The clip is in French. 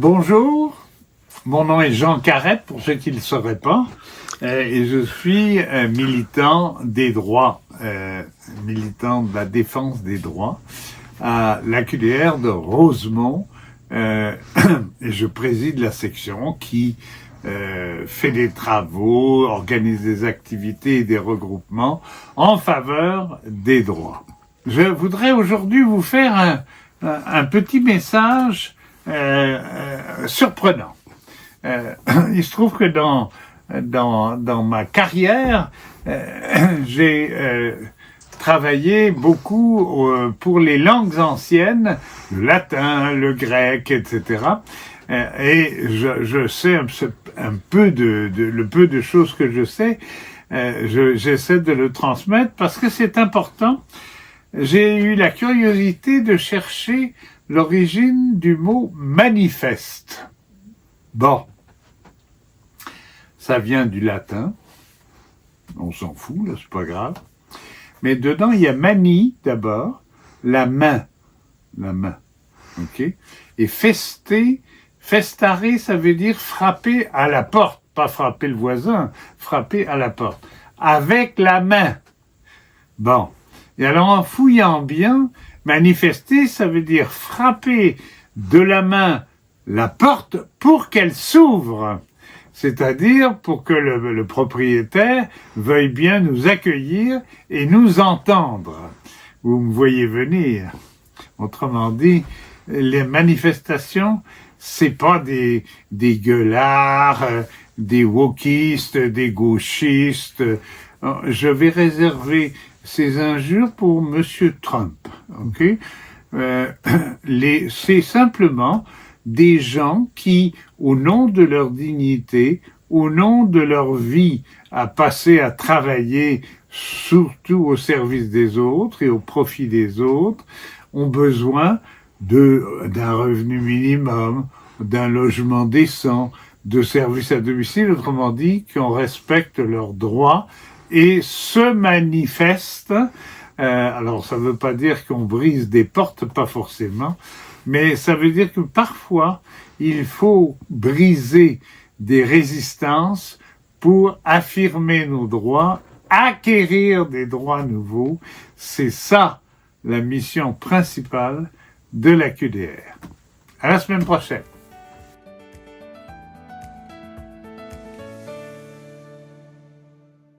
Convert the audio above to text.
Bonjour, mon nom est Jean Carrette, pour ceux qui ne le sauraient pas, et je suis militant des droits, militant de la défense des droits à l'AQDR de Rosemont, et je préside la section qui fait des travaux, organise des activités et des regroupements en faveur des droits. Je voudrais aujourd'hui vous faire un petit message surprenant. Il se trouve que dans ma carrière, j'ai travaillé beaucoup pour les langues anciennes, le latin, le grec, etc. Et je sais un peu le peu de choses que je sais, j'essaie de le transmettre parce que c'est important. J'ai eu la curiosité de chercher l'origine du mot manifeste. Bon, ça vient du latin, on s'en fout, là, c'est pas grave. Mais dedans, il y a mani, d'abord, la main, ok? Et festare, ça veut dire frapper à la porte, pas frapper le voisin, frapper à la porte, avec la main. Bon, et alors en fouillant bien, manifester, ça veut dire frapper de la main la porte pour qu'elle s'ouvre. C'est-à-dire pour que le propriétaire veuille bien nous accueillir et nous entendre. Vous me voyez venir. Autrement dit, les manifestations, c'est pas des gueulards, des wokistes, des gauchistes. Je vais réserver ces injures pour Monsieur Trump. Ok? C'est simplement des gens qui, au nom de leur dignité, au nom de leur vie à passer à travailler surtout au service des autres et au profit des autres, ont besoin d'un revenu minimum, d'un logement décent, de services à domicile, autrement dit, qu'on respecte leurs droits et se manifestent. Alors ça ne veut pas dire qu'on brise des portes, pas forcément, mais ça veut dire que parfois, il faut briser des résistances pour affirmer nos droits, acquérir des droits nouveaux. C'est ça la mission principale de l'AQDR. À la semaine prochaine.